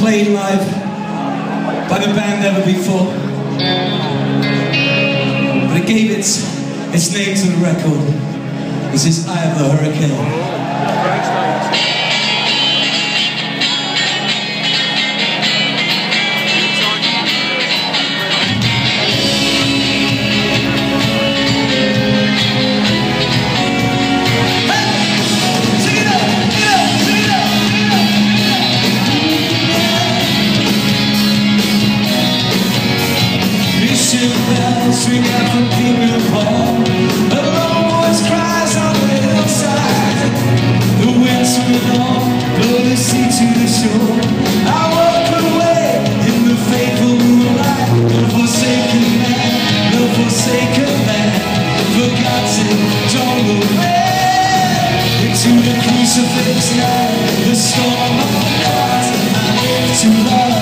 played live by the band never before, but it gave its name to the record. This is Eye of the Hurricane. Bells ring out from Kingdom Hall. A lone voice cries on the hillside. The winds swing on, blow the sea to the shore. I walk away in the faithful moonlight. The forsaken man, forgotten, don't look back into the crucifix night. The storm of God, I live to love.